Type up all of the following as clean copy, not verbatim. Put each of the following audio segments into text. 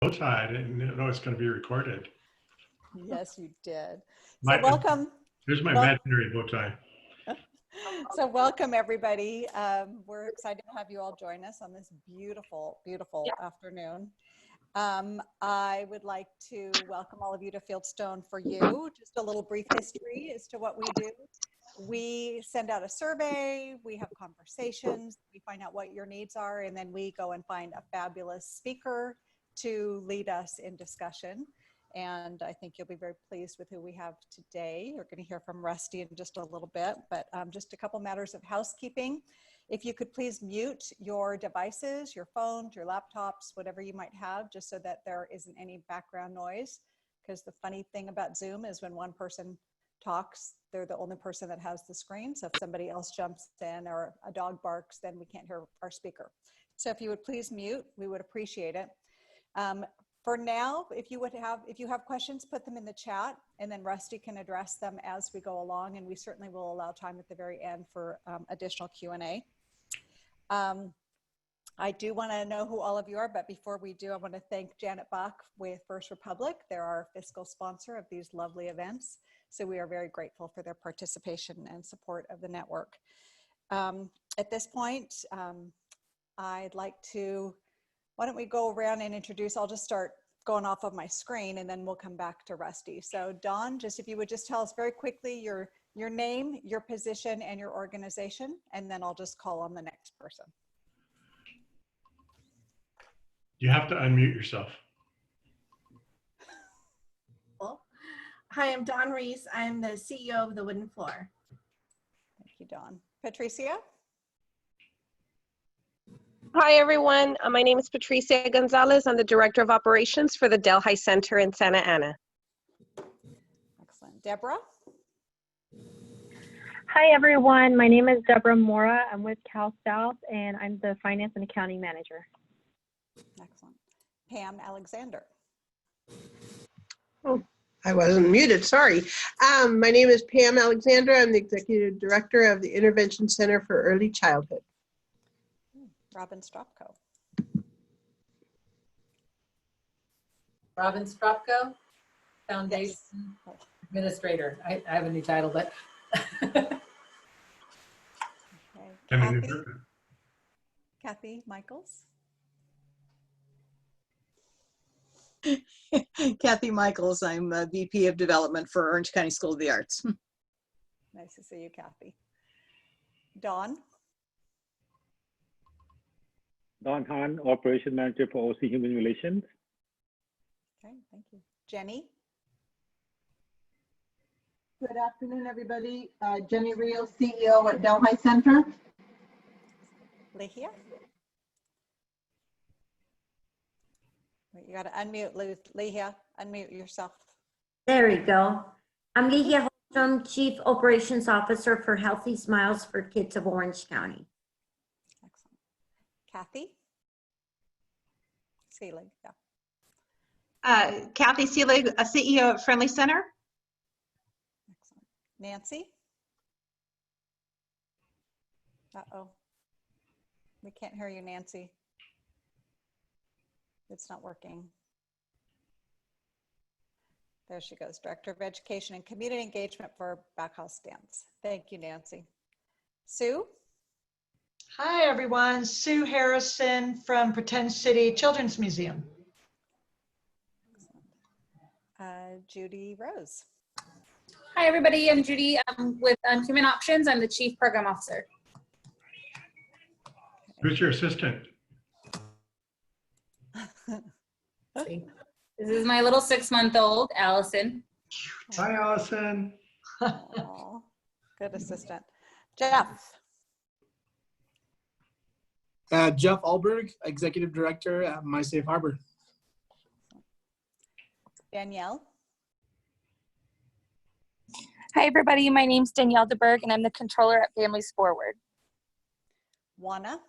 bow tie. I didn't know it's going to be recorded. Yes, you did. So My, welcome. Here's my imaginary bow tie. So welcome everybody. We're excited to have you all join us on this beautiful, beautiful afternoon. I would like to welcome all of you to Fieldstone4U. Just a little brief history as to what we do. We send out a survey, we have conversations, we find out what your needs are, and then we go and find a fabulous speaker to lead us in discussion. And I think you'll be very pleased with who we have today. You're going to hear from Rusty in just a little bit, but just a couple matters of housekeeping. If you could please mute your devices, your phones, your laptops, whatever you might have, just so that there isn't any background noise. Because the funny thing about Zoom is when one person talks, they're the only person that has the screen. So if somebody else jumps in or a dog barks, then we can't hear our speaker. So if you would please mute, we would appreciate it. For now, if you have questions, put them in the chat, and then Rusty can address them as we go along, and we certainly will allow time at the very end for additional Q&A. I do want to know who all of you are, but before we do, I want to thank Janet Bach with First Republic. They're our fiscal sponsor of these lovely events, so we are very grateful for their participation and support of the network. At this point, I'd like to, why don't we go around and introduce, I'll just start going off of my screen and then we'll come back to Rusty. So Dawn, just if you would just tell us very quickly your name, your position, and your organization, and then I'll just call on the next person. You have to unmute yourself. Well, hi, I'm Dawn Reese. I'm the CEO of the Wooden Floor. Thank you, Dawn. Patricia? Hi, everyone. My name is Patricia Gonzalez. I'm the Director of Operations for the Delhi Center in Santa Ana. Excellent. Deborah? Hi, everyone. My name is Deborah Mora. I'm with Cal South, and I'm the Finance and Accounting Manager. Excellent. Pam Alexander? Oh, I wasn't muted, sorry. My name is Pam Alexander. I'm the Executive Director of the Intervention Center for Early Childhood. Robin Stropko. Robin Stropko, Foundation Yes. Administrator. I have a new title, but. Okay. Kathy Michaels. Kathy Michaels, I'm VP of Development for Orange County School of the Arts. Nice to see you, Kathy. Dawn. Don Han, Operation Manager for OC Human Relations. Okay, thank you. Jenny. Good afternoon, everybody. Jenny Rios, CEO at Delhi Center. Lehia. Wait, you got to unmute, Lehia. Unmute yourself. There we go. I'm Lehia Holstrom, Chief Operations Officer for Healthy Smiles for Kids of Orange County. Excellent. Kathy Seelig. Yeah. Kathy Seelig, a CEO at Friendly Center. Excellent. Nancy. Uh-oh. We can't hear you, Nancy. It's not working. There she goes, Director of Education and Community Engagement for Backhouse Dance. Thank you, Nancy. Sue? Hi, everyone. Sue Harrison from Pretend City Children's Museum. Judy Rose. Hi, everybody. I'm Judy. I'm with Human Options. I'm the Chief Program Officer. Who's your assistant? This is my little 6-month-old, Allison. Hi, Allison. Aww, good assistant. Jeff. Jeff Alberg, Executive Director at My Safe Harbor. Danielle. Hi, everybody. My name's Danielle DeBerg, and I'm the Controller at Families Forward. Juana.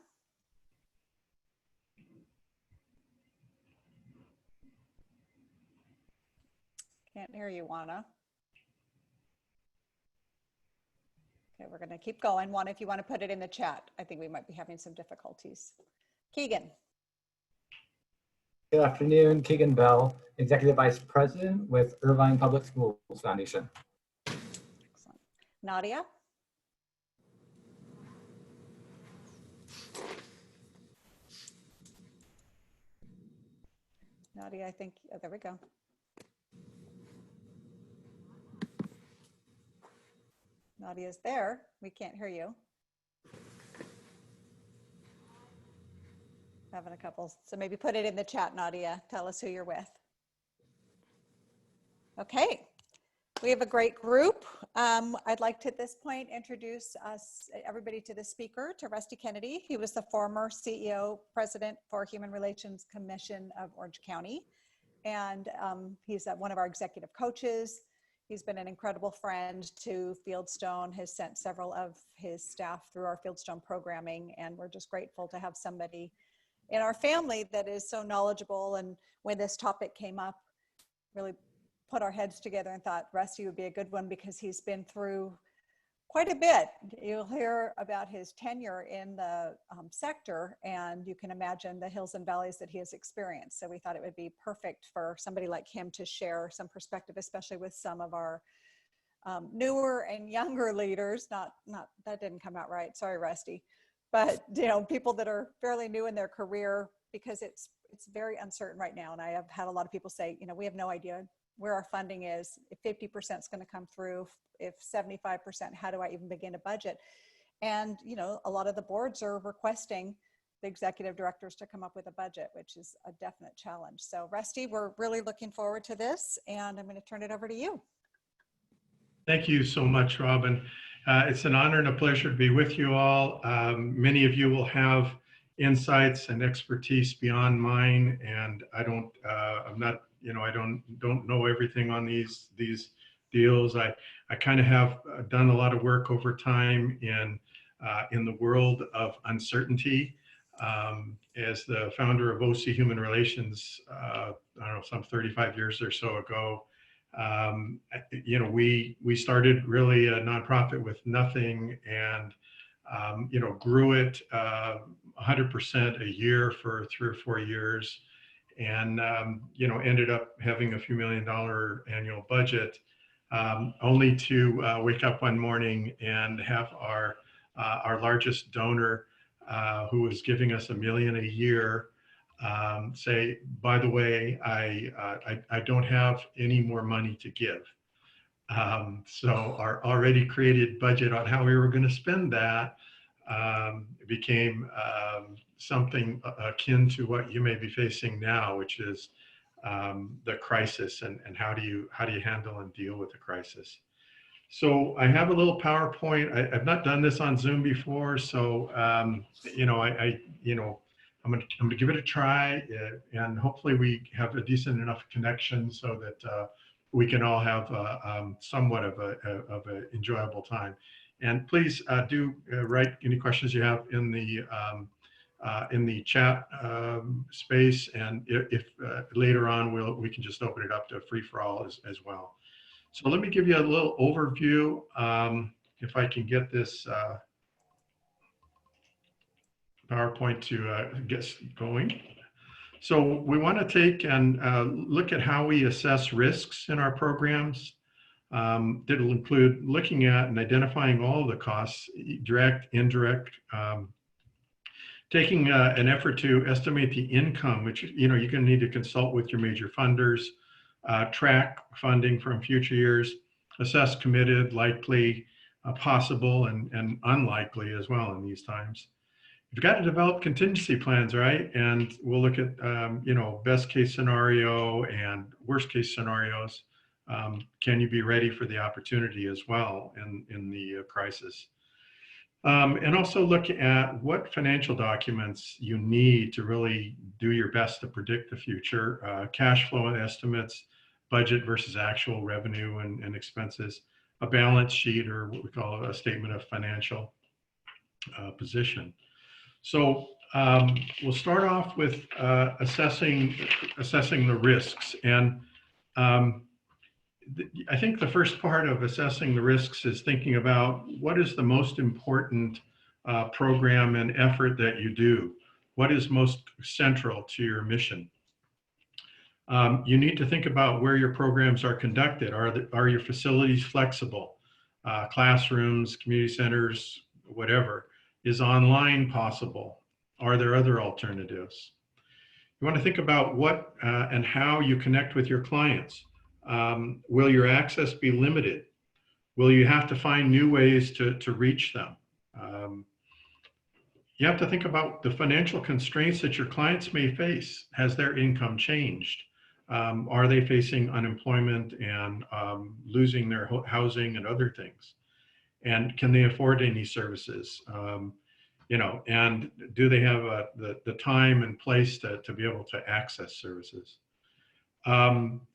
Can't hear you, Juana. Okay, we're going to keep going. Juana, if you want to put it in the chat, I think we might be having some difficulties. Keegan. Good afternoon, Keegan Bell, Executive Vice President with Irvine Public Schools Foundation. Excellent. Nadia? Nadia, I think, oh, there we go. Nadia's there. We can't hear you. Having a couple, so maybe put it in the chat, Nadia. Tell us who you're with. Okay, we have a great group. I'd like to at this point introduce everybody to the speaker, to Rusty Kennedy. He was the former CEO, President for Human Relations Commission of Orange County. And he's one of our executive coaches. He's been an incredible friend to Fieldstone, has sent several of his staff through our Fieldstone programming. And we're just grateful to have somebody in our family that is so knowledgeable. And when this topic came up, really put our heads together and thought Rusty would be a good one because he's been through quite a bit. You'll hear about his tenure in the sector, and you can imagine the hills and valleys that he has experienced. So we thought it would be perfect for somebody like him to share some perspective, especially with some of our newer and younger leaders. Not that didn't come out right. Sorry, Rusty. But people that are fairly new in their career, because it's very uncertain right now. And I have had a lot of people say, we have no idea where our funding is, if 50% is going to come through, if 75%, how do I even begin to budget? And, a lot of the boards are requesting the executive directors to come up with a budget, which is a definite challenge. So Rusty, we're really looking forward to this, and I'm going to turn it over to you. Thank you so much, Robin. It's an honor and a pleasure to be with you all. Many of you will have insights and expertise beyond mine, and I don't know everything on these deals. I kind of have done a lot of work over time in the world of uncertainty. As the founder of OC Human Relations, I don't know, some 35 years or so ago, we started really a nonprofit with nothing, and grew it 100% a year for 3 or 4 years, and ended up having a few $1 million annual budget, only to wake up one morning and have our largest donor, who was giving us $1 million a year, say, by the way, I don't have any more money to give. So our already created budget on how we were going to spend that became something akin to what you may be facing now, which is the crisis, and how do you handle and deal with the crisis. So I have a little PowerPoint. I've not done this on Zoom before, so I'm going to give it a try, and hopefully we have a decent enough connection so that we can all have somewhat of an enjoyable time. And please do write any questions you have in the chat space, and if later on we can just open it up to free for all as well. So let me give you a little overview, if I can get this PowerPoint to get going. So we want to take and look at how we assess risks in our programs. That'll include looking at and identifying all of the costs, direct, indirect, taking an effort to estimate the income, which you're going to need to consult with your major funders, track funding from future years, assess committed, likely, possible, and unlikely as well in these times. You've got to develop contingency plans, right? And we'll look at, best case scenario and worst case scenarios. Can you be ready for the opportunity as well in the crisis? And also look at what financial documents you need to really do your best to predict the future, cash flow estimates, budget versus actual revenue and expenses, a balance sheet, or what we call a statement of financial position. So we'll start off with assessing the risks. And I think the first part of assessing the risks is thinking about what is the most important program and effort that you do. What is most central to your mission? You need to think about where your programs are conducted. Are your facilities flexible? Classrooms, community centers, whatever. Is online possible? Are there other alternatives? You want to think about what and how you connect with your clients. Will your access be limited? Will you have to find new ways to reach them? You have to think about the financial constraints that your clients may face. Has their income changed? Are they facing unemployment and losing their housing and other things? And can they afford any services? You know, and do they have the time and place to be able to access services?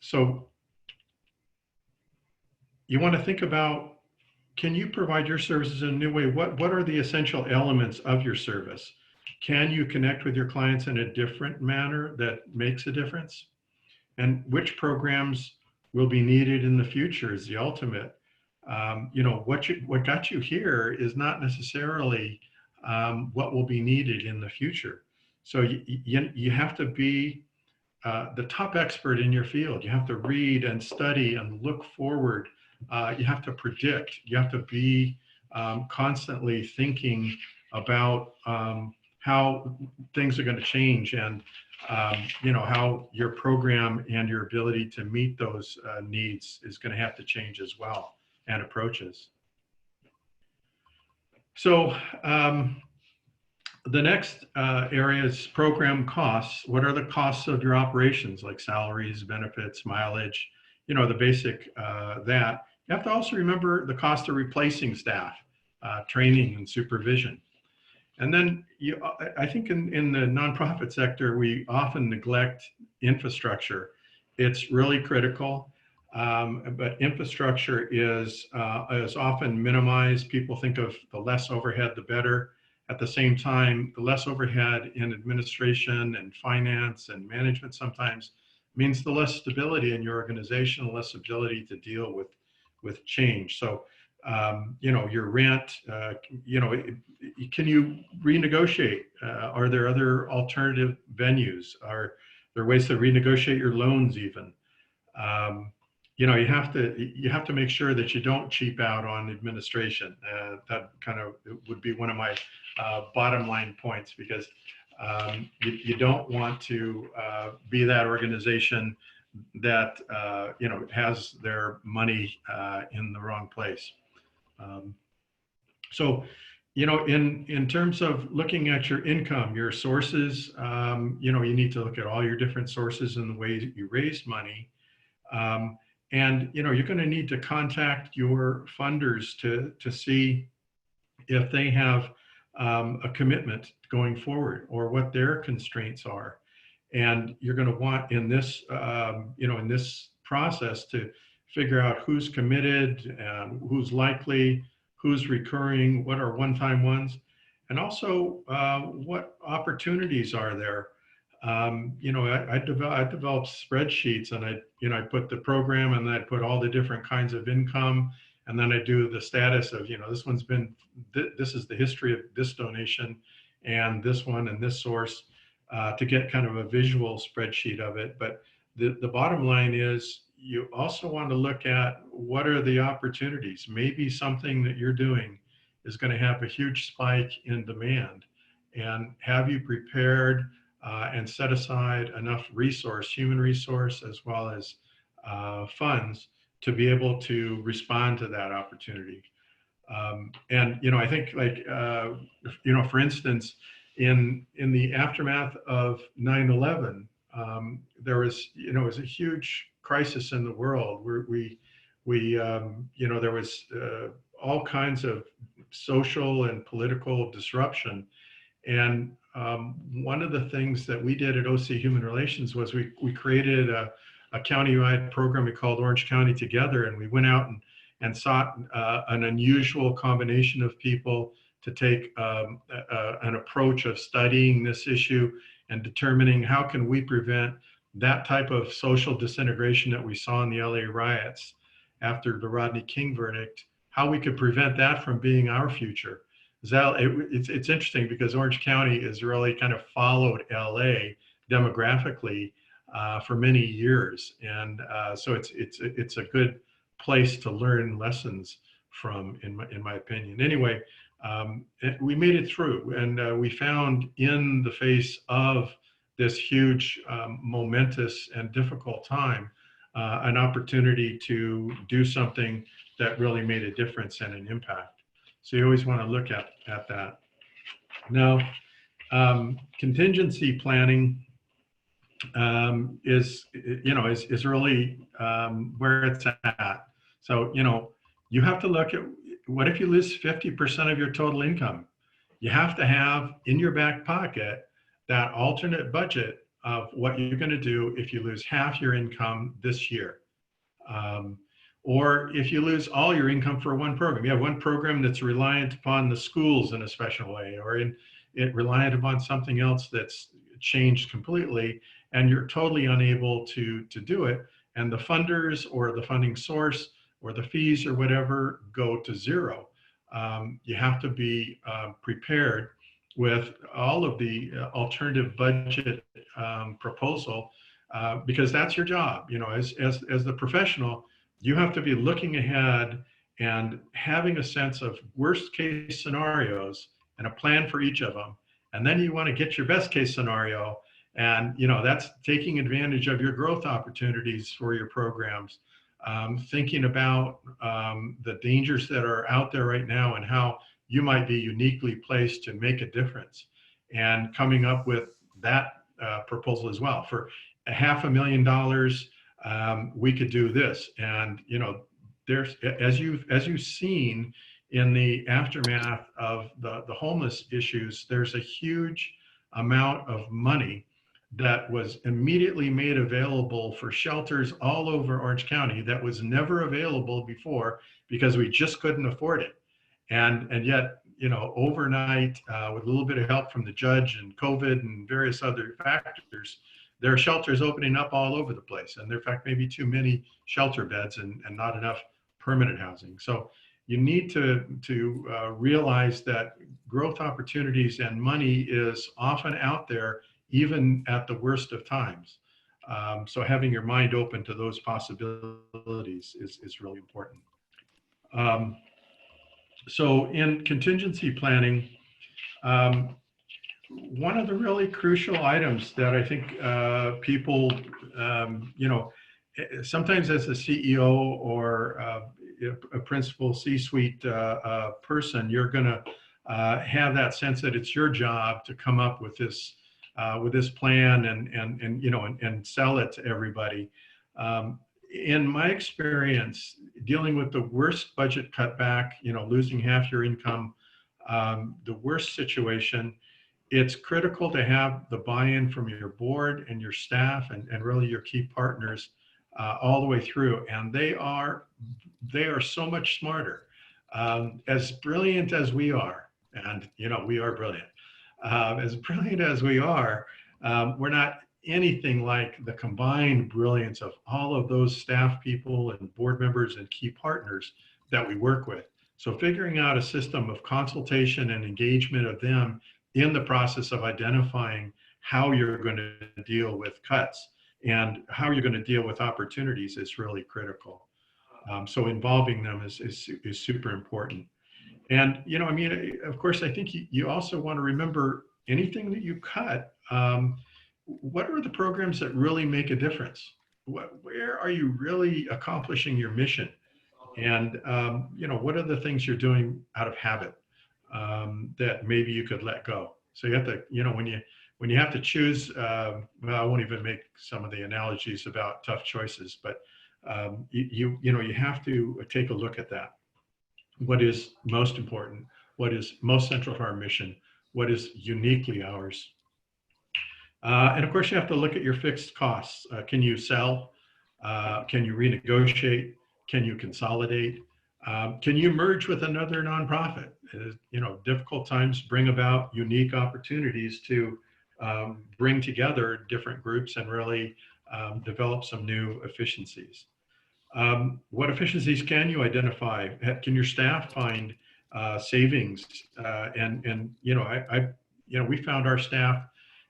So you want to think about, can you provide your services in a new way? What are the essential elements of your service? Can you connect with your clients in a different manner that makes a difference? And which programs will be needed in the future is the ultimate. You know, what got you here is not necessarily what will be needed in the future. So you have to be the top expert in your field. You have to read and study and look forward. You have to predict. You have to be constantly thinking about how things are going to change, and you know, how your program and your ability to meet those needs is going to have to change as well, and approaches. So the next area is program costs. What are the costs of your operations, like salaries, benefits, mileage, you know, the basic that. You have to also remember the cost of replacing staff, training and supervision. And then I think in the nonprofit sector, we often neglect infrastructure. It's really critical, but infrastructure is often minimized. People think of the less overhead, the better. At the same time, the less overhead in administration and finance and management sometimes means the less stability in your organization, the less ability to deal with change. So, you know, your rent, you know, can you renegotiate? Are there other alternative venues? Are there ways to renegotiate your loans even? You know, you have to make sure that you don't cheap out on administration. That kind of would be one of my bottom line points, because you don't want to be that organization that you know, has their money in the wrong place. So, you know, in terms of looking at your income, your sources, you know, you need to look at all your different sources and the way that you raise money. And, you know, you're going to need to contact your funders to see if they have a commitment going forward, or what their constraints are. And you're going to want in this, you know, in this process to figure out who's committed, who's likely, who's recurring, what are one-time ones, and also what opportunities are there. You know, I developed spreadsheets, and I put the program, and then I put all the different kinds of income, and then I do the status of, you know, this one's been, this is the history of this donation, and this one and this source, to get kind of a visual spreadsheet of it. But the bottom line is, you also want to look at what are the opportunities. Maybe something that you're doing is going to have a huge spike in demand, and have you prepared and set aside enough resource, human resource, as well as funds to be able to respond to that opportunity. And, you know, I think, like, you know, for instance, in the aftermath of 9/11, there was, you know, it was a huge crisis in the world where we you know, there was all kinds of social and political disruption. And one of the things that we did at OC Human Relations was we created a county-wide program we called Orange County Together, and we went out and sought an unusual combination of people to take an approach of studying this issue and determining how can we prevent that type of social disintegration that we saw in the LA riots after the Rodney King verdict, how we could prevent that from being our future. It's interesting because Orange County has really kind of followed LA demographically, for many years. And so it's a good place to learn lessons from, in my opinion. Anyway, we made it through, and we found, in the face of this huge, momentous and difficult time, an opportunity to do something that really made a difference and an impact. So you always want to look at that. Now, contingency planning is really where it's at. So, you have to look at, what if you lose 50% of your total income? You have to have in your back pocket that alternate budget of what you're going to do if you lose half your income this year. Or if you lose all your income for one program. You have one program that's reliant upon the schools in a special way, or reliant upon something else that's changed completely, and you're totally unable to do it. And the funders or the funding source or the fees or whatever go to zero. You have to be prepared with all of the alternative budget proposal, because that's your job. As the professional, you have to be looking ahead and having a sense of worst case scenarios and a plan for each of them. And then you want to get your best case scenario, and that's taking advantage of your growth opportunities for your programs, thinking about the dangers that are out there right now and how you might be uniquely placed to make a difference, and coming up with that proposal as well. For $500,000, we could do this. And there's, as you've seen in the aftermath of the homeless issues, there's a huge amount of money that was immediately made available for shelters all over Orange County that was never available before, because we just couldn't afford it. And yet, overnight, with a little bit of help from the judge and COVID and various other factors, there are shelters opening up all over the place. And there, in fact, maybe too many shelter beds and not enough permanent housing. So you need to realize that growth opportunities and money is often out there, even at the worst of times. So having your mind open to those possibilities is really important. So in contingency planning, one of the really crucial items that I think people, sometimes as a CEO or a principal C-suite person, you're going to have that sense that it's your job to come up with this plan and sell it to everybody. In my experience, dealing with the worst budget cutback, losing half your income, the worst situation, it's critical to have the buy-in from your board and your staff and really your key partners all the way through. And they are so much smarter. As brilliant as we are, and we are brilliant, as brilliant as we are, we're not anything like the combined brilliance of all of those staff people and board members and key partners that we work with. So figuring out a system of consultation and engagement of them in the process of identifying how you're going to deal with cuts and how you're going to deal with opportunities is really critical. So involving them is super important. And, of course, I think you also want to remember, anything that you cut, what are the programs that really make a difference? Where are you really accomplishing your mission? And, what are the things you're doing out of habit that maybe you could let go? So you have to, when you have to choose, well, I won't even make some of the analogies about tough choices, but you have to take a look at that. What is most important? What is most central to our mission? What is uniquely ours? And of course, you have to look at your fixed costs. Can you sell? Can you renegotiate? Can you consolidate? Can you merge with another nonprofit? Difficult times bring about unique opportunities to bring together different groups and really develop some new efficiencies. What efficiencies can you identify? Can your staff find savings? We found our staff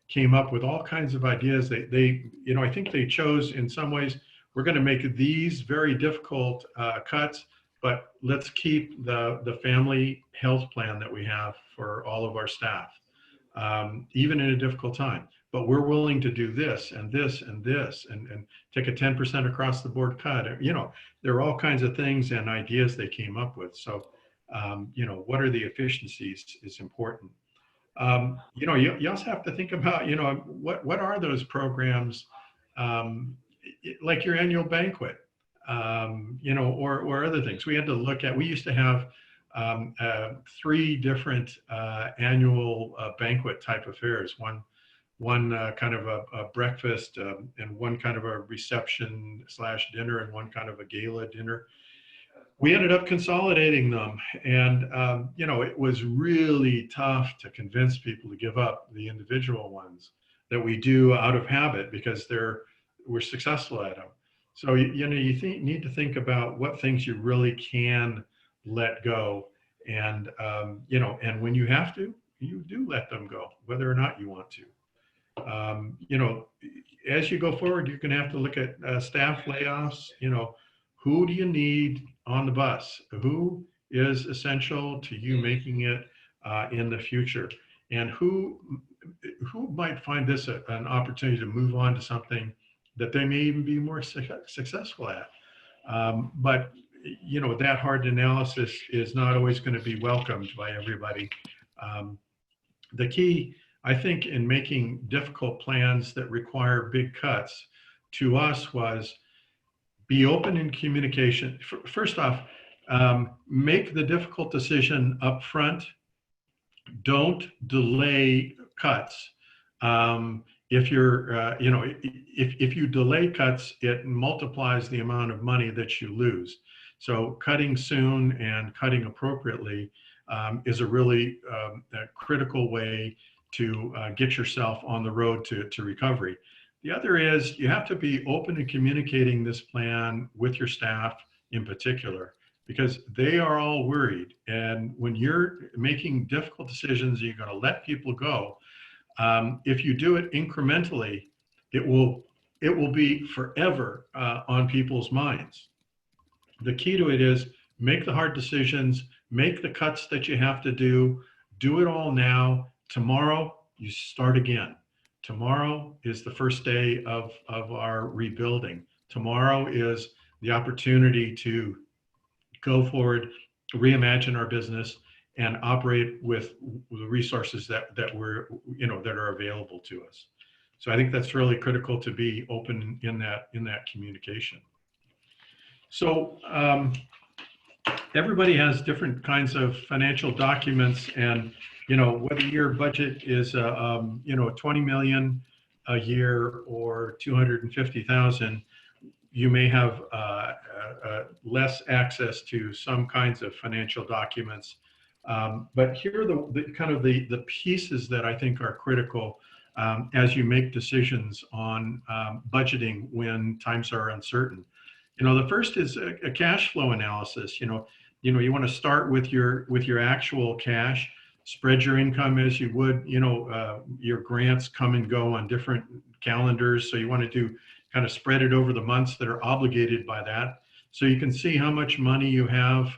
came up with all kinds of ideas. You know, I think they chose in some ways, we're going to make these very difficult cuts, but let's keep the family health plan that we have for all of our staff, even in a difficult time. But we're willing to do this and this and this and take a 10% across the board cut. You know, there are all kinds of things and ideas they came up with. So, you know, what are the efficiencies is important. You know, you also have to think about, you know, what are those programs, like your annual banquet, you know, or other things. We had to look at, we used to have 3 different annual banquet type affairs. One kind of a breakfast and one kind of a reception / dinner and one kind of a gala dinner. We ended up consolidating them, and you know, it was really tough to convince people to give up the individual ones that we do out of habit because we're successful at them. So you know, you need to think about what things you really can let go, and you know, and when you have to, you do let them go, whether or not you want to. You know, as you go forward, you're going to have to look at staff layoffs. You know, who do you need on the bus? Who is essential to you making it in the future? And who might find this an opportunity to move on to something that they may even be more successful at? But, you know, that hard analysis is not always going to be welcomed by everybody. The key, I think, in making difficult plans that require big cuts to us was be open in communication. First off, make the difficult decision up front. Don't delay cuts. If you're, you know, if you delay cuts, it multiplies the amount of money that you lose. So cutting soon and cutting appropriately is a really a critical way to get yourself on the road to recovery. The other is you have to be open in communicating this plan with your staff in particular, because they are all worried. And when you're making difficult decisions, you're going to let people go. If you do it incrementally, it will be forever on people's minds. The key to it is make the hard decisions, make the cuts that you have to do it all now. Tomorrow, you start again. Tomorrow is the first day of our rebuilding. Tomorrow is the opportunity to go forward, reimagine our business, and operate with the resources that we're, you know, that are available to us. So I think that's really critical to be open in that communication. So everybody has different kinds of financial documents, and you know, whether your budget is you know, 20 million a year or 250,000, you may have less access to some kinds of financial documents. But here are the kind of the pieces that I think are critical as you make decisions on budgeting when times are uncertain. You know, the first is a cash flow analysis. You know, you want to start with your actual cash, spread your income as you would, you know, your grants come and go on different calendars. So you want to do kind of spread it over the months that are obligated by that. So you can see how much money you have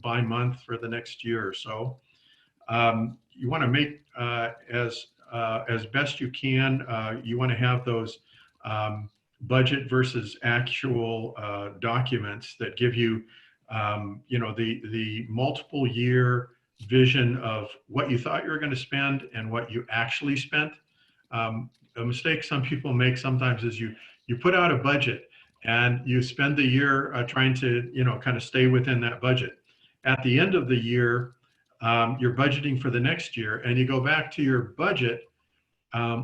by month for the next year or so. You want to make as best you can. You want to have those budget versus actual documents that give you, you know, the multiple year vision of what you thought you were going to spend and what you actually spent. A mistake some people make sometimes is you put out a budget and you spend the year trying to, you know, kind of stay within that budget. At the end of the year, you're budgeting for the next year, and you go back to your budget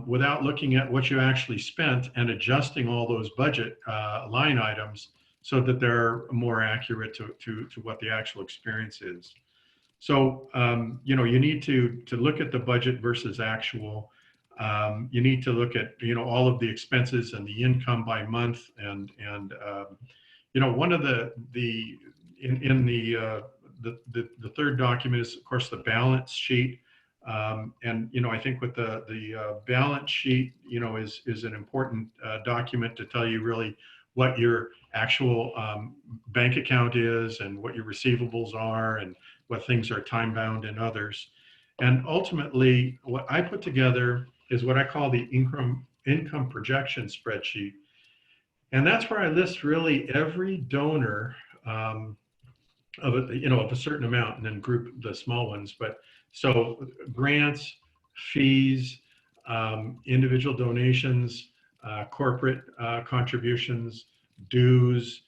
without looking at what you actually spent and adjusting all those budget line items so that they're more accurate to what the actual experience is. So, you know, you need to look at the budget versus actual. You need to look at, you know, all of the expenses and the income by month, and you know, one of the third document is, of course, the balance sheet. And, you know, I think with the balance sheet, you know, is an important document to tell you really what your actual bank account is and what your receivables are and what things are time bound and others. And ultimately, what I put together is what I call the income projection spreadsheet. And that's where I list really every donor of a certain amount, and then group the small ones. But so grants, fees, individual donations, corporate contributions, dues,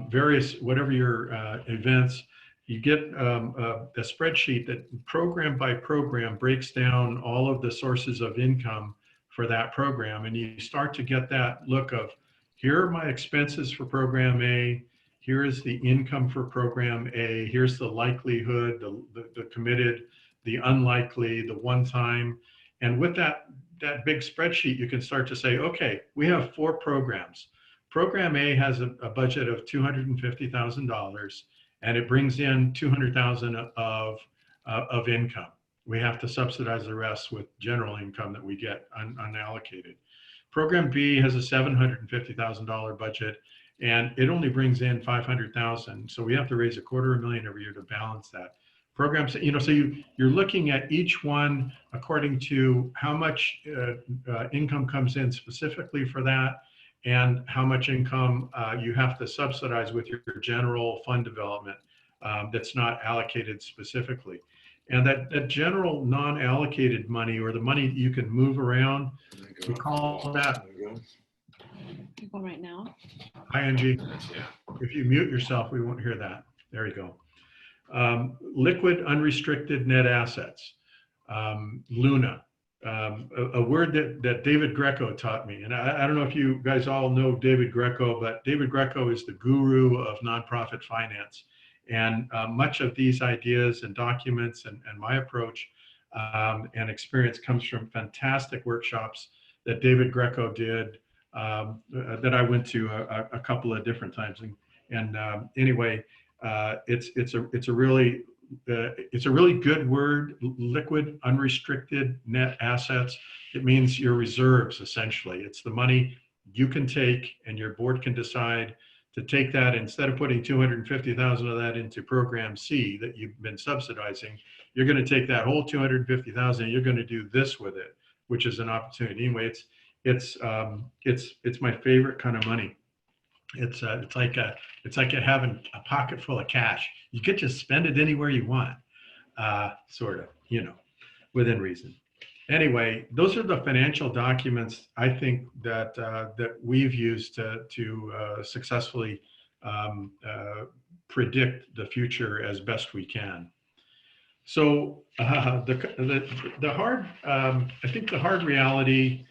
various whatever your events. You get a spreadsheet that program by program breaks down all of the sources of income for that program, and you start to get that look of, here are my expenses for program A, here is the income for program A, here's the likelihood, the committed, the unlikely, the one time. And with that big spreadsheet, you can start to say, okay, we have 4 programs. Program A has a budget of $250,000 and it brings in $200,000 of income. We have to subsidize the rest with general income that we get unallocated. Program B has a $750,000 budget and it only brings in $500,000. So we have to raise $250,000 every year to balance that. Programs, you know, so you're looking at each one according to how much income comes in specifically for that and how much income you have to subsidize with your general fund development that's not allocated specifically. And that general non-allocated money, or the money you can move around, we call that. Go right now. Hi, Angie. If you mute yourself, we won't hear that. There you go. Liquid unrestricted net assets, LUNA, a word that David Greco taught me. And I don't know if you guys all know David Greco, but David Greco is the guru of nonprofit finance. And much of these ideas and documents and my approach and experience comes from fantastic workshops that David Greco did that I went to a couple of different times. And anyway, it's a really good word, liquid unrestricted net assets. It means your reserves, essentially. It's the money you can take and your board can decide to take that. Instead of putting $250,000 of that into program C that you've been subsidizing, you're going to take that whole $250,000 and you're going to do this with it, which is an opportunity. Anyway, it's my favorite kind of money. It's like having a pocket full of cash. You get to spend it anywhere you want, sort of, you know, within reason. Anyway, those are the financial documents I think that that we've used to successfully predict the future as best we can. So the hard, I think the hard reality,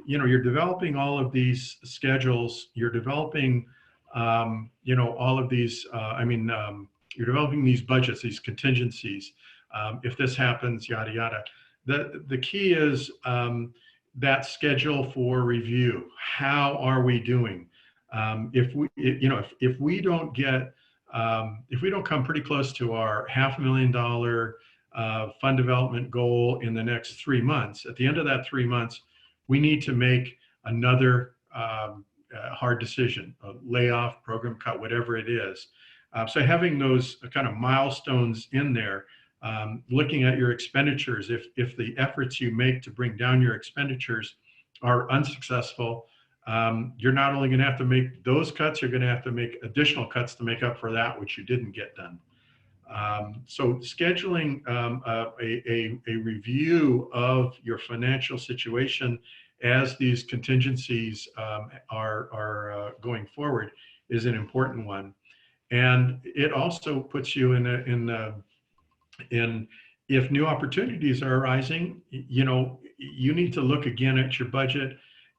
you know, you're developing all of these schedules, you're developing, you know, all of these, you're developing these budgets, these contingencies. If this happens, yada, yada. The key is that schedule for review. How are we doing? If we don't get, if we don't come pretty close to our $500,000 fund development goal in the next 3 months, at the end of that 3 months, we need to make another hard decision, a layoff, program cut, whatever it is. So having those kind of milestones in there, looking at your expenditures, if the efforts you make to bring down your expenditures are unsuccessful, you're not only going to have to make those cuts, you're going to have to make additional cuts to make up for that which you didn't get done. So scheduling a review of your financial situation as these contingencies are going forward is an important one. And it also puts you in if new opportunities are arising, you know, you need to look again at your budget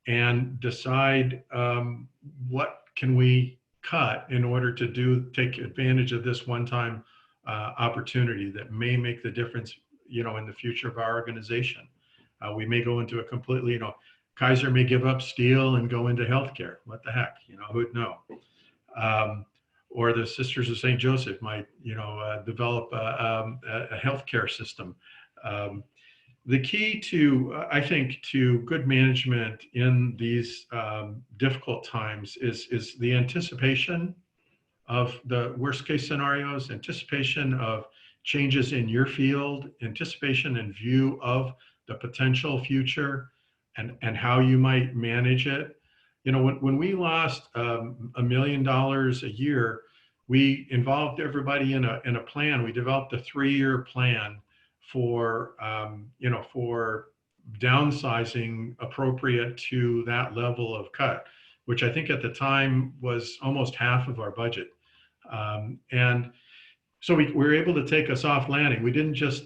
and decide what can we cut in order to take advantage of this one-time opportunity that may make the difference, you know, in the future of our organization. We may go into a completely, you know, Kaiser may give up steel and go into healthcare. What the heck, you know, who'd know? or the Sisters of St. Joseph might, develop a healthcare system. The key to, I think, to good management in these difficult times is the anticipation of the worst case scenarios, anticipation of changes in your field, anticipation and view of the potential future and how you might manage it. When we lost $1 million a year, we involved everybody in a plan. We developed a 3-year plan for, for downsizing appropriate to that level of cut, which I think at the time was almost half of our budget. And so we were able to take a soft landing. We didn't just,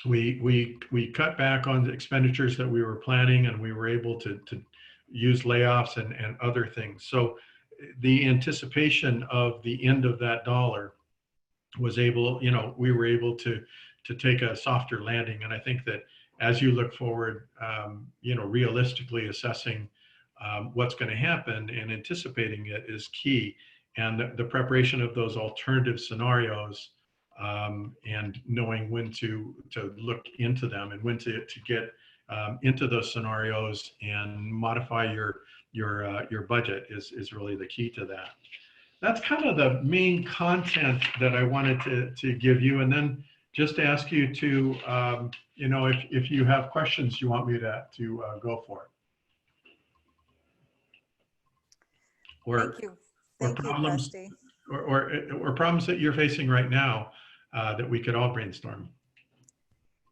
we cut back on the expenditures that we were planning, and we were able to use layoffs and other things. So the anticipation of the end of that dollar was able, we were able to take a softer landing. And I think that as you look forward, realistically assessing what's going to happen and anticipating it is key. And the preparation of those alternative scenarios and knowing when to look into them and when to get into those scenarios and modify your budget is really the key to that. That's kind of the main content that I wanted to give you, and then just ask you to, if you have questions you want me to go for it. Thank you. Thank you, Rusty. Or problems that you're facing right now that we could all brainstorm.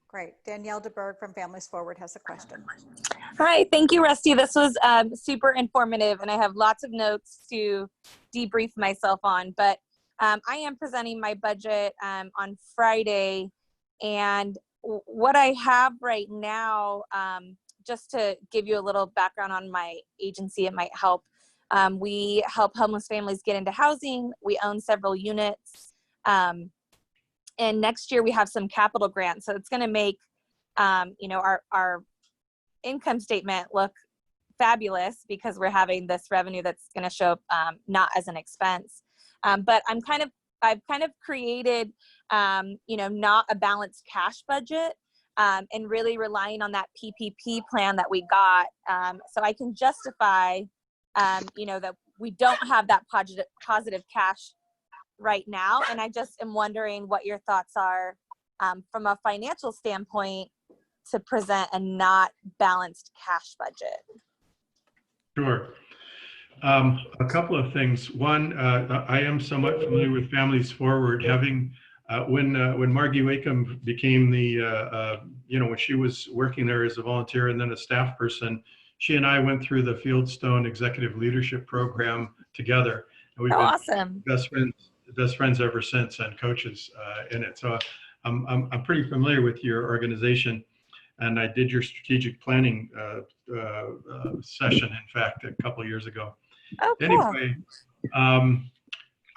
Great. Danielle DeBerg from Families Forward has a question. Hi, thank you, Rusty. This was super informative, and I have lots of notes to debrief myself on. But I am presenting my budget on Friday, and what I have right now, just to give you a little background on my agency, it might help. We help homeless families get into housing. We own several units. And next year we have some capital grants. So it's going to make, our income statement look fabulous because we're having this revenue that's going to show up not as an expense. But I've kind of created, not a balanced cash budget and really relying on that PPP plan that we got. So I can justify that we don't have that positive cash right now. And I just am wondering what your thoughts are from a financial standpoint to present a not balanced cash budget. Sure. A couple of things. One, I am somewhat familiar with Families Forward, having when Margie Wakeham became the, when she was working there as a volunteer and then a staff person, she and I went through the Fieldstone Executive Leadership Program together. And we've been awesome. best friends ever since, and coaches in it. So I'm pretty familiar with your organization, and I did your strategic planning session, in fact, a couple of years ago. Oh, cool. Anyway,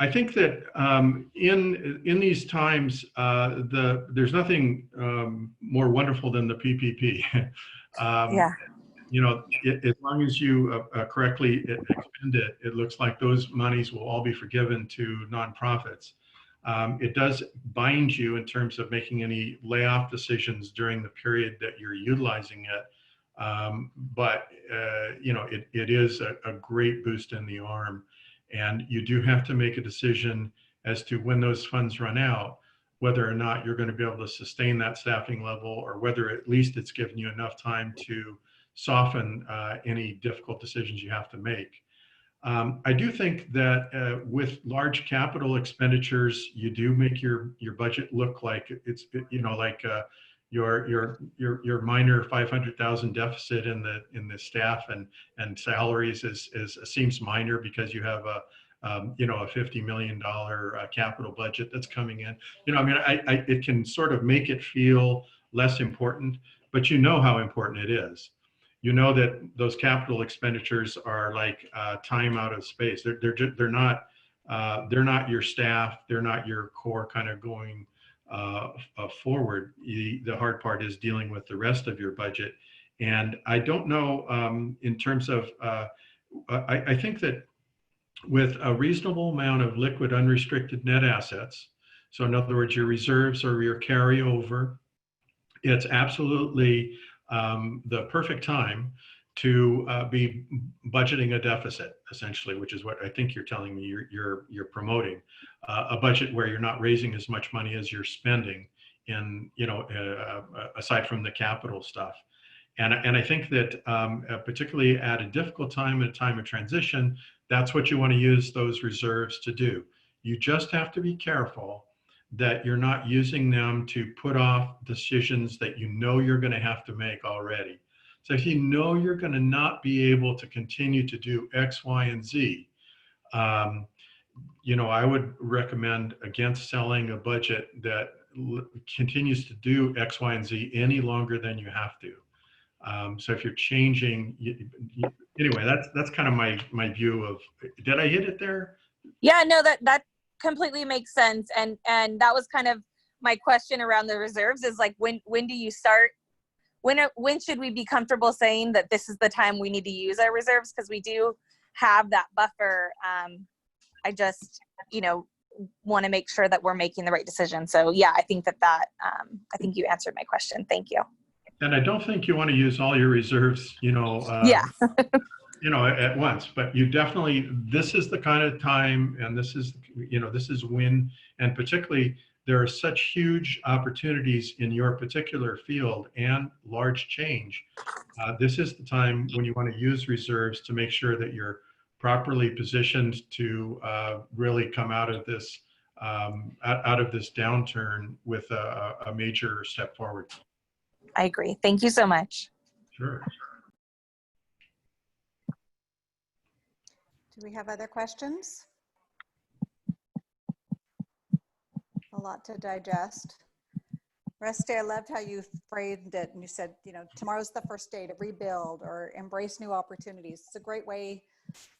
I think that in these times, there's nothing more wonderful than the PPP. Yeah. As long as you correctly expend it, it looks like those monies will all be forgiven to nonprofits. It does bind you in terms of making any layoff decisions during the period that you're utilizing it. But it is a great boost in the arm. And you do have to make a decision as to when those funds run out, whether or not you're going to be able to sustain that staffing level, or whether at least it's given you enough time to soften any difficult decisions you have to make. I do think that with large capital expenditures, you do make your budget look like it's your minor 500,000 deficit in the staff and salaries seems minor because you have a $50 million capital budget that's coming in. It can sort of make it feel less important, but how important it is. That those capital expenditures are like time out of space. They're not your staff. They're not your core kind of going forward. The hard part is dealing with the rest of your budget. And I don't know in terms of, I think that with a reasonable amount of liquid unrestricted net assets. So in other words, your reserves or your carryover, it's absolutely the perfect time to be budgeting a deficit, essentially, which is what I think you're telling me you're promoting, a budget where you're not raising as much money as you're spending in, aside from the capital stuff. And I think that particularly at a difficult time, at a time of transition, that's what you want to use those reserves to do. You just have to be careful that you're not using them to put off decisions that you know you're going to have to make already. So if you know you're going to not be able to continue to do X, Y, and Z, I would recommend against selling a budget that continues to do X, Y, and Z any longer than you have to. So if you're changing, anyway, that's kind of my view of. Did I hit it there? Yeah, no, that completely makes sense, and that was kind of my question around the reserves is like when do you start? When should we be comfortable saying that this is the time we need to use our reserves, because we do have that buffer. I just want to make sure that we're making the right decision. So yeah, I think that I think you answered my question. Thank you. And I don't think you want to use all your reserves, yeah. At once, but you definitely, this is the kind of time, and this is when, and particularly there are such huge opportunities in your particular field and large change. This is the time when you want to use reserves to make sure that you're properly positioned to really come out of this downturn with a major step forward. I agree. Thank you so much. Sure. Do we have other questions? A lot to digest. Rusty, I loved how you framed it, and you said, tomorrow's the first day to rebuild or embrace new opportunities. It's a great way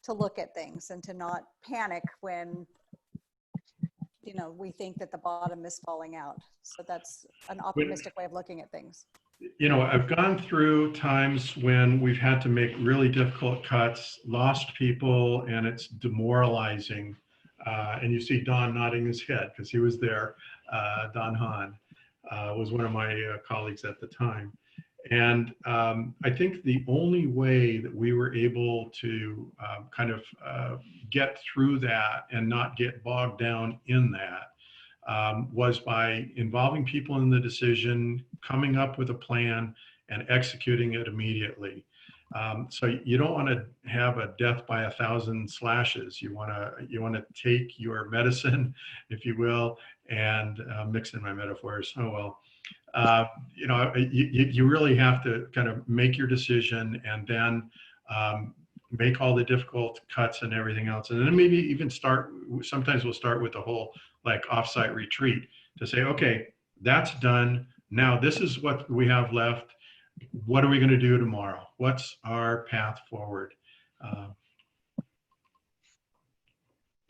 to look at things and to not panic when we think that the bottom is falling out. So that's an optimistic way of looking at things. I've gone through times when we've had to make really difficult cuts, lost people, and it's demoralizing. And you see Don nodding his head because he was there. Don Hahn was one of my colleagues at the time. And I think the only way that we were able to kind of get through that and not get bogged down in that was by involving people in the decision, coming up with a plan, and executing it immediately. So you don't want to have a death by 1,000 slashes. You want to take your medicine, if you will, and mix in my metaphors. Oh well. You really have to kind of make your decision and then make all the difficult cuts and everything else. And then maybe even sometimes we'll start with the whole like offsite retreat to say, okay, that's done. Now this is what we have left. What are we going to do tomorrow? What's our path forward? I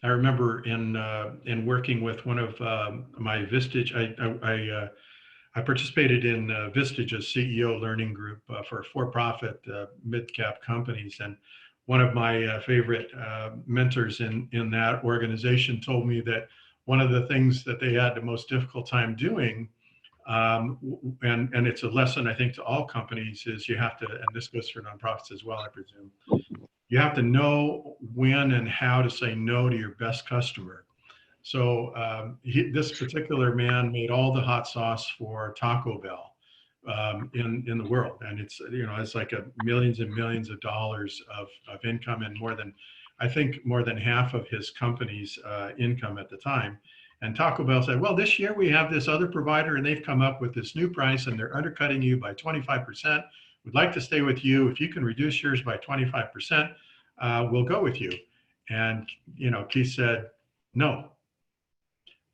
remember in working with one of my Vistage, I participated in Vistage's CEO learning group for for-profit mid-cap companies, and one of my favorite mentors in that organization told me that one of the things that they had the most difficult time doing, and it's a lesson I think to all companies, is you have to, and this goes for nonprofits as well, I presume, you have to know when and how to say no to your best customer. So this particular man made all the hot sauce for Taco Bell in the world, and it's like millions and millions of dollars of income, and I think more than half of his company's income at the time. And Taco Bell said, well, this year we have this other provider and they've come up with this new price and they're undercutting you by 25%. We'd like to stay with you. If you can reduce yours by 25%, we'll go with you. And Keith said no.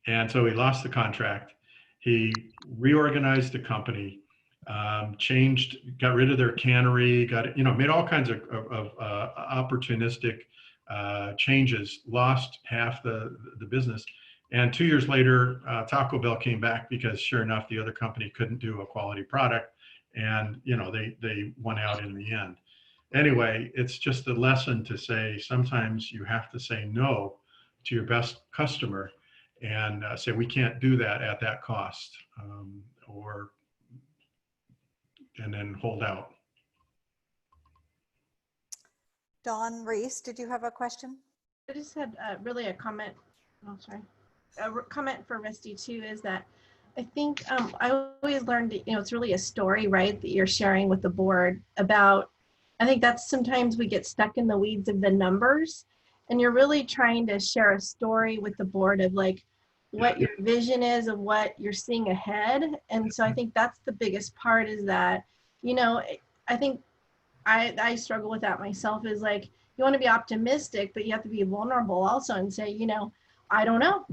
And so he lost the contract. He reorganized the company, got rid of their cannery, made all kinds of opportunistic changes, lost half the business. And 2 years later, Taco Bell came back because sure enough, the other company couldn't do a quality product, and they won out in the end. anyway, it's just a lesson to say sometimes you have to say no to your best customer and say we can't do that at that cost, or and then hold out. Dawn Reese, did you have a question? I just had really a comment. Oh, sorry. Comment for Rusty too is that I think I always learned that, it's really a story, right, that you're sharing with the board about. I think that's sometimes we get stuck in the weeds of the numbers, and you're really trying to share a story with the board of like what your vision is of what you're seeing ahead. And so I think that's the biggest part is that, I think I struggle with that myself is like, you want to be optimistic, but you have to be vulnerable also and say, I don't know.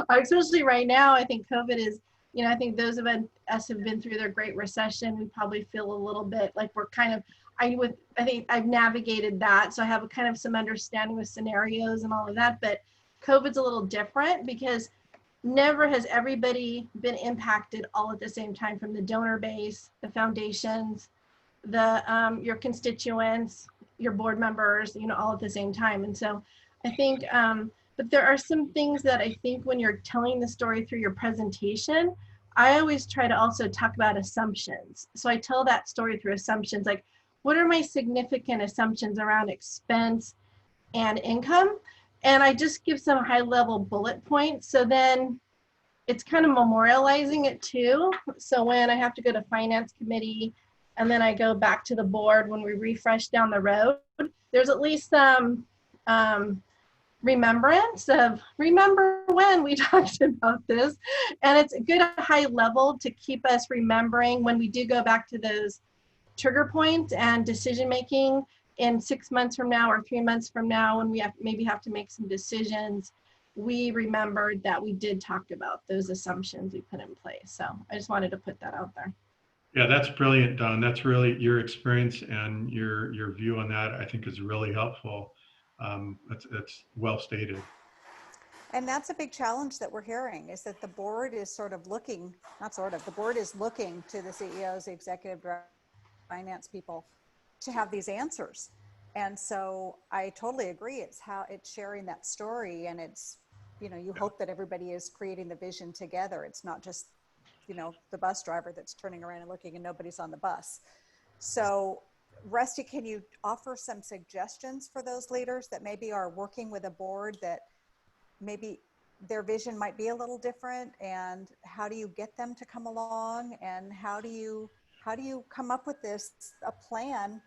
Especially right now, I think COVID is, I think those of us who've been through the Great Recession, we probably feel a little bit like we're kind of, I think I've navigated that. So I have a kind of some understanding with scenarios and all of that, but COVID's a little different because never has everybody been impacted all at the same time, from the donor base, the foundations, your constituents, your board members, all at the same time. And so I think, but there are some things that I think when you're telling the story through your presentation, I always try to also talk about assumptions. So I tell that story through assumptions, like what are my significant assumptions around expense and income? And I just give some high level bullet points. So then it's kind of memorializing it too. So when I have to go to finance committee, and then I go back to the board when we refresh down the road, there's at least some remembrance of, remember when we talked about this. And it's a good high level to keep us remembering when we do go back to those trigger points and decision making in 6 months from now or 3 months from now, when we maybe have to make some decisions, we remembered that we did talk about those assumptions we put in place. So I just wanted to put that out there. Yeah, that's brilliant, Don. That's really your experience and your view on that, I think, is really helpful. That's well stated. And that's a big challenge that we're hearing, is that the board is sort of looking, not sort of, the board is looking to the CEOs, the executive directors, finance people to have these answers. And so I totally agree. It's how it's sharing that story, and it's, you hope that everybody is creating the vision together. It's not just, the bus driver that's turning around and looking and nobody's on the bus. So Rusty, can you offer some suggestions for those leaders that maybe are working with a board that maybe their vision might be a little different, and how do you get them to come along, and how do you come up with a plan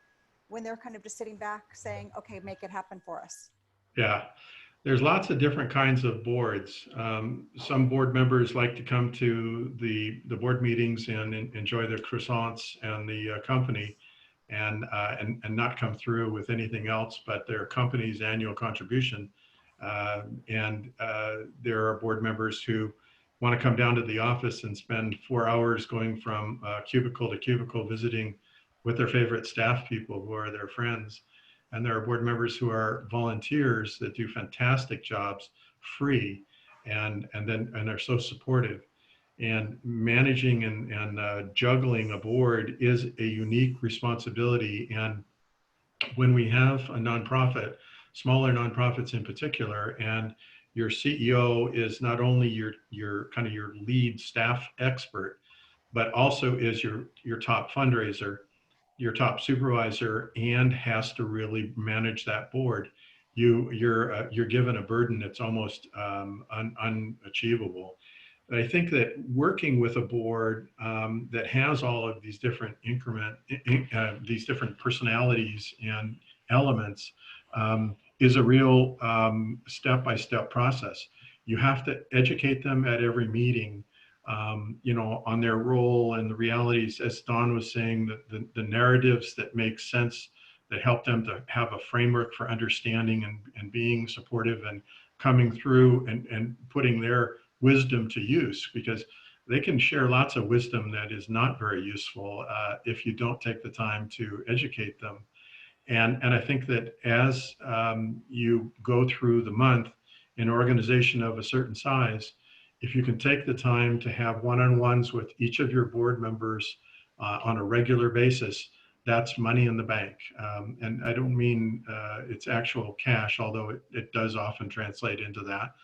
when they're kind of just sitting back saying, okay, make it happen for us? Yeah. There's lots of different kinds of boards. Some board members like to come to the board meetings and enjoy their croissants and the company, and not come through with anything else but their company's annual contribution. And there are board members who want to come down to the office and spend 4 hours going from cubicle to cubicle visiting with their favorite staff people who are their friends. And there are board members who are volunteers that do fantastic jobs free, and are so supportive. And managing and juggling a board is a unique responsibility. And when we have a nonprofit, smaller nonprofits in particular, and your CEO is not only your kind of your lead staff expert, but also is your top fundraiser, your top supervisor, and has to really manage that board, you're given a burden that's almost unachievable. But I think that working with a board that has all of these different these different personalities and elements is a real step-by-step process. You have to educate them at every meeting, on their role and the realities, as Don was saying, the narratives that make sense, that help them to have a framework for understanding and being supportive and coming through and putting their wisdom to use, because they can share lots of wisdom that is not very useful if you don't take the time to educate them. And I think that as you go through the month, an organization of a certain size, if you can take the time to have one-on-ones with each of your board members on a regular basis, that's money in the bank. And I don't mean it's actual cash, although it does often translate into that,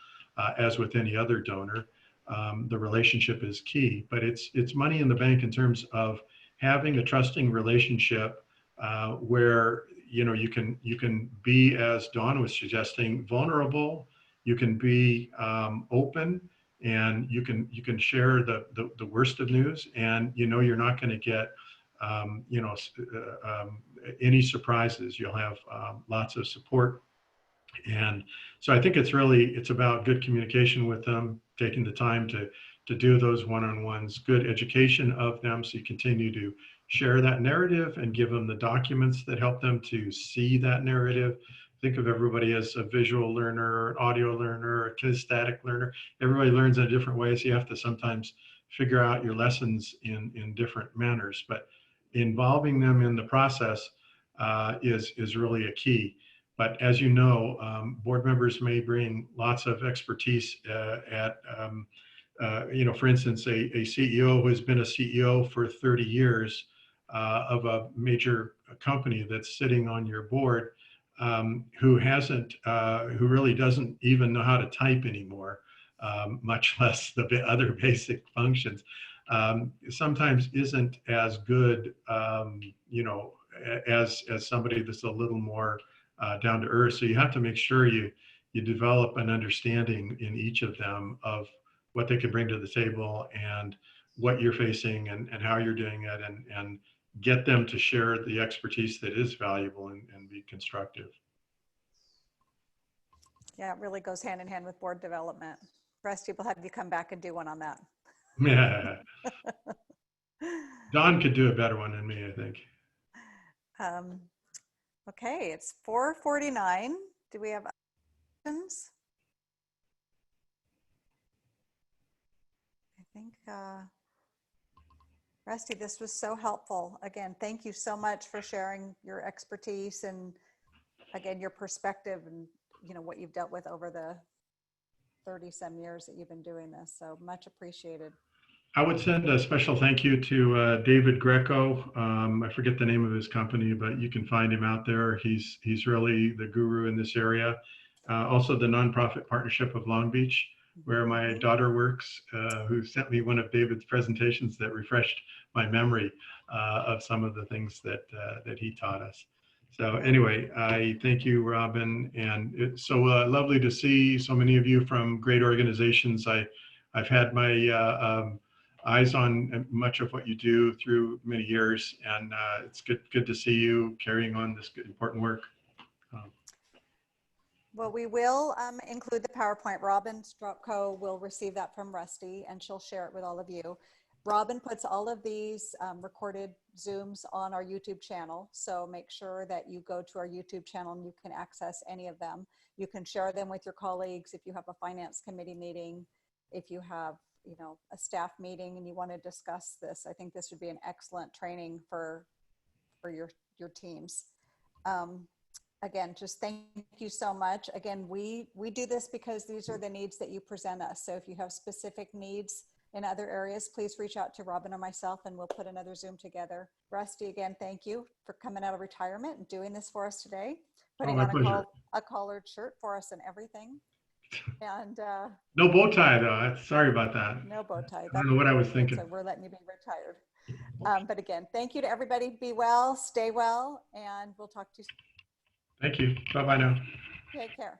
as with any other donor. The relationship is key, but it's money in the bank in terms of having a trusting relationship where you can be, as Dawn was suggesting, vulnerable. You can be open, and you can share the worst of news, and you're not going to get any surprises. You'll have lots of support. And so I think it's about good communication with them, taking the time to do those one-on-ones, good education of them, so you continue to share that narrative and give them the documents that help them to see that narrative. Think of everybody as a visual learner, an audio learner, a kinesthetic learner. Everybody learns in a different way, so you have to sometimes figure out your lessons in different manners. But involving them in the process is really a key. But as you know, board members may bring lots of expertise for instance, a CEO who has been a CEO for 30 years of a major company that's sitting on your board, who really doesn't even know how to type anymore, much less the other basic functions, sometimes isn't as good, as somebody that's a little more down to earth. So you have to make sure you develop an understanding in each of them of what they can bring to the table and what you're facing and how you're doing it, and get them to share the expertise that is valuable and be constructive. Yeah, it really goes hand in hand with board development. Rusty, we'll have you come back and do one on that. Yeah. Don could do a better one than me, I think. Okay, it's 4:49. Do we have questions? I think, Rusty, this was so helpful. Again, thank you so much for sharing your expertise and, again, your perspective and what you've dealt with over the 30-some years that you've been doing this. So much appreciated. I would send a special thank you to David Greco. I forget the name of his company, but you can find him out there. He's really the guru in this area. Also the Nonprofit Partnership of Long Beach, where my daughter works, who sent me one of David's presentations that refreshed my memory of some of the things that he taught us. So anyway, I thank you, Robin, and it's so lovely to see so many of you from great organizations. I've had my eyes on much of what you do through many years, and it's good to see you carrying on this important work. Well, we will include the PowerPoint. Robin Strotko will receive that from Rusty, and she'll share it with all of you. Robin puts all of these recorded Zooms on our YouTube channel, so make sure that you go to our YouTube channel and you can access any of them. You can share them with your colleagues if you have a finance committee meeting, if you have a staff meeting and you want to discuss this. I think this would be an excellent training for your teams. Again, just thank you so much. Again, we do this because these are the needs that you present us. So if you have specific needs in other areas, please reach out to Robin or myself and we'll put another Zoom together. Rusty, again, thank you for coming out of retirement and doing this for us today, putting on a collared shirt for us and everything. And no bow tie though. Sorry about that. No bow tie. I don't know what I was thinking. So we're letting you be retired. But again, thank you to everybody. Be well, stay well, and we'll talk to you soon. Thank you. Bye-bye now. Take care.